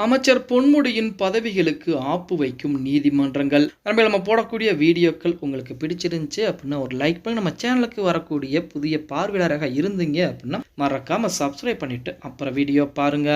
அமைச்சர் பொன்முடியின் பதவிகளுக்கு ஆப்பு வைக்கும் நீதிமன்றங்கள். நம்ம போடக்கூடிய வீடியோக்கள் உங்களுக்கு பிடிச்சிருந்துச்சு அப்படின்னா ஒரு லைக் பண்ணி நம்ம சேனலுக்கு வரக்கூடிய புதிய பார்வையாளராக இருந்தீங்க அப்படின்னா மறக்காம சப்ஸ்கிரைப் பண்ணிட்டு அப்புறம் வீடியோ பாருங்க.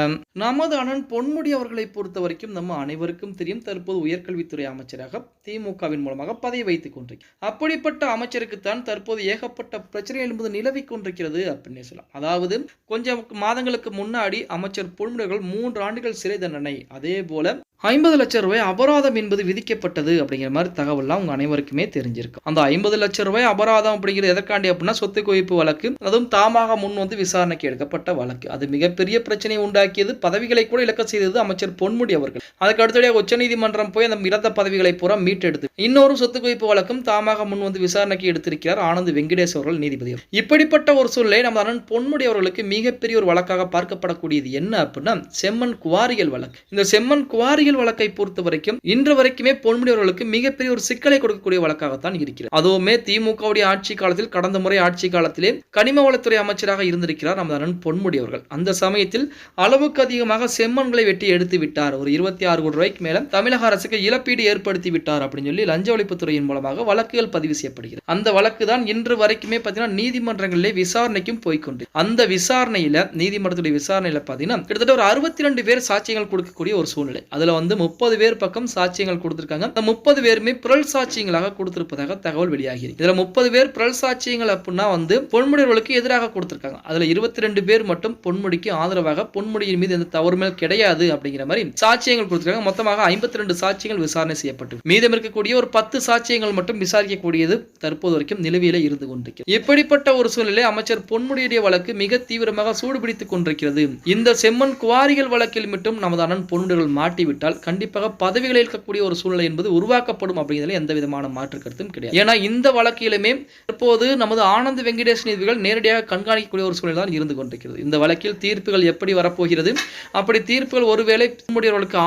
நமது அண்ணன் பொன்முடி அவர்களை பொறுத்த வரைக்கும் நம்ம அனைவருக்கும் தெரியும், தற்போது உயர்கல்வித்துறை அமைச்சராக திமுகவின் மூலமாக பதவி வைத்துக் கொண்டிருக்கிறார். அப்படிப்பட்ட அமைச்சருக்குத்தான் தற்போது ஏகப்பட்ட பிரச்சனை என்பது நிலவி கொண்டிருக்கிறது அப்படின்னு சொல்லலாம். அதாவது கொஞ்சம் மாதங்களுக்கு முன்னாடி அமைச்சர் பொன்முடி அவர்கள் 3 ஆண்டுகள் சிறை தண்டனை, அதே போல 50 லட்சம் ரூபாய் அபராதம் என்பது விதிக்கப்பட்டது அப்படிங்கிற மாதிரி தகவல்லாம் உங்க அனைவருக்குமே தெரிஞ்சிருக்கும். அந்த 50 லட்சம் ரூபாய் அபராதம் அப்படிங்கிறது எதற்காண்டி அப்படின்னா சொத்து குவிப்பு வழக்கு, அதுவும் தாமாக முன் வந்து விசாரணைக்கு எடுக்கப்பட்ட வழக்கு. அது மிகப்பெரிய பிரச்சனையை உண்டாக்கியது, பதவிகளை கூட இழக்க செய்தது அமைச்சர் பொன்முடி அவர்கள். அதுக்கு அடுத்தபடியாக உச்சநீதிமன்றம் போய் அந்த இழந்த பதவிகளை பூரா மீட்டெடுத்து இன்னொரு சொத்து குவிப்பு வழக்கும் தாமாக முன் வந்து விசாரணைக்கு எடுத்திருக்கிறார் ஆனந்த் வெங்கடேஷ் அவர்கள் நீதிபதி. இப்படிப்பட்ட ஒரு சூழ்நிலை நம்ம அண்ணன் பொன்முடி அவர்களுக்கு மிகப்பெரிய ஒரு வழக்காக பார்க்கப்படக்கூடியது என்ன அப்படின்னா செம்மண் குவாரிகள் வழக்கு. இந்த செம்மண் குவாரிகள் வழக்கை பொறுத்த வரைக்கும் இன்று வரைக்குமே பொன்முடி அவர்களுக்கு மிகப்பெரிய ஒரு சிக்கலை கொடுக்கக்கூடிய வழக்காகத்தான் இருக்கிறது. அதுவுமே திமுகவுடைய ஆட்சி காலத்தில், கடந்த முறை ஆட்சி காலத்திலே கனிம வளத்துறை அமைச்சராக இருந்திருக்கிறார் நமது அண்ணன் பொன்முடி அவர்கள். அந்த சமயத்தில் அளவுக்கு அதிகமாக செம்மண்களை வெட்டி எடுத்து விட்டார், ஒரு 26 கோடி ரூபாய்க்கு மேல தமிழக அரசுக்கு இழப்பீடு ஏற்படுத்தி விட்டார் அப்படின்னு சொல்லி லஞ்ச ஒழிப்புத்துறையின் மூலமாக வழக்குகள் பதிவு செய்யப்படுகிறது. அந்த வழக்கு தான் இன்று வரைக்குமே பார்த்தீங்கன்னா நீதிமன்றங்களிலே விசாரணைக்கும் போய்கொண்டு, அந்த விசாரணையில நீதிமன்றத்துடைய விசாரணையில பார்த்தீங்கன்னா கிட்டத்தட்ட ஒரு 62 பேர் சாட்சியங்கள் கொடுக்கக்கூடிய ஒரு சூழ்நிலை. அதுல 30 பேர் பக்கம் சாட்சியங்கள் கொடுத்திருக்காங்க. அந்த 30 பேருமே புரள் சாட்சியங்களாக கொடுத்திருப்பதாக தகவல் வெளியாகி இருக்கு. இதுல 30 பேர் புரள் சாட்சியங்கள் அப்படின்னா பொன்முடி அவர்களுக்கு எதிராக கொடுத்திருக்காங்க. அதுல 22 பேர் மட்டும் பொன்முடிக்கு ஆதரவாக, பொன்முடியின் மீது எந்த தவறு மேல் கிடையாது அப்படிங்கிற மாதிரி சாட்சியங்கள் கொடுத்திருக்காங்க. மொத்தமாக 52 சாட்சியங்கள் விசாரணை செய்யப்பட்டு மீதம் இருக்கக்கூடிய ஒரு 10 சாட்சியங்கள் மட்டும் விசாரிக்கக்கூடியது தற்போது வரைக்கும் நிலுவையில இருந்து கொண்டிருக்கிறது. இப்படிப்பட்ட ஒரு சூழ்நிலை அமைச்சர் பொன்முடியுடைய வழக்கு மிக தீவிரமாக சூடுபிடித்துக் கொண்டிருக்கிறது. இந்த செம்மண் குவாரிகள் வழக்கில் மட்டும் நமது அண்ணன் பொன்முடிகள் மாட்டிவிட்டால் கண்டிப்பாக பதவிகளை இருக்கக்கூடிய ஒரு சூழ்நிலை என்பது உருவாக்கப்படும் அப்படிங்கிறதுல எந்த விதமான மாற்று கருத்தும் கிடையாது. ஏன்னா இந்த வழக்கிலுமே தற்போது நமது ஆனந்த் வெங்கடேஷ் நீதிபதிகள் நேரடியாக கண்காணிக்கக்கூடிய ஒரு சூழ்நிலை தான் இருந்து கொண்டிருக்கிறது. இந்த வழக்கில் தீர்ப்புகள் எப்படி வரப்போகிறது, அப்படி தீர்ப்புகள் ஒருவேளை பொன்முடியவர்களுக்கு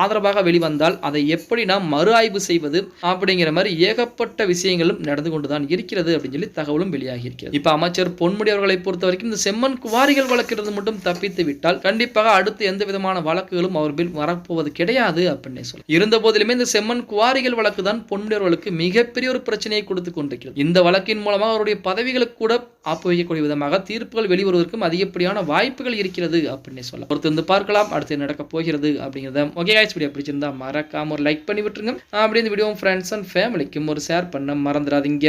ஆதரவாக வெளிவந்தால் அதை எப்படி நாம் மறு ஆய்வு செய்வது அப்படிங்கிற மாதிரி ஏகப்பட்ட விஷயங்களும் நடந்து கொண்டுதான் இருக்கிறது அப்படின்னு சொல்லி தகவலும் வெளியாகி இருக்கிறது. இப்ப அமைச்சர் பொன்முடி அவர்களை பொறுத்த வரைக்கும் இந்த செம்மண் குவாரிகள் வழக்கிலிருந்து மட்டும் தப்பித்து விட்டால் கண்டிப்பாக அடுத்து எந்த விதமான வழக்குகளும் அவர் மேல் வரப்போவது கிடையாது அப்படின்னு சொல்ல. இருந்த போதிலுமே இந்த செம்மண் குவாரிகள் வழக்கு தான் பொன்முடி அவர்களுக்கு மிகப்பெரிய ஒரு பிரச்சனையை கொடுத்து கொண்டிருக்கிறது. இந்த வழக்கின் மூலமாக அவருடைய பதவிகளுக்கு கூட ஆப்பு வைக்கக்கூடிய விதமாக தீர்ப்புகள் வெளிவருவதற்கும் அதிகப்படியான வாய்ப்புகள் இருக்கிறது அப்படின்னு சொல்ல. பொறுத்து வந்து பார்க்கலாம் அடுத்து நடக்க போகிறது அப்படிங்கிறத. ஓகே गाइस, வீடியோ பிடிச்சிருந்தா மறக்காம ஒரு லைக் பண்ணி விட்டுருங்க. அப்படி இந்த வீடியோ ஃப்ரெண்ட்ஸ் அண்ட் ஃபேமிலிக்கும் ஒரு ஷேர் பண்ண மறந்துடாதீங்க.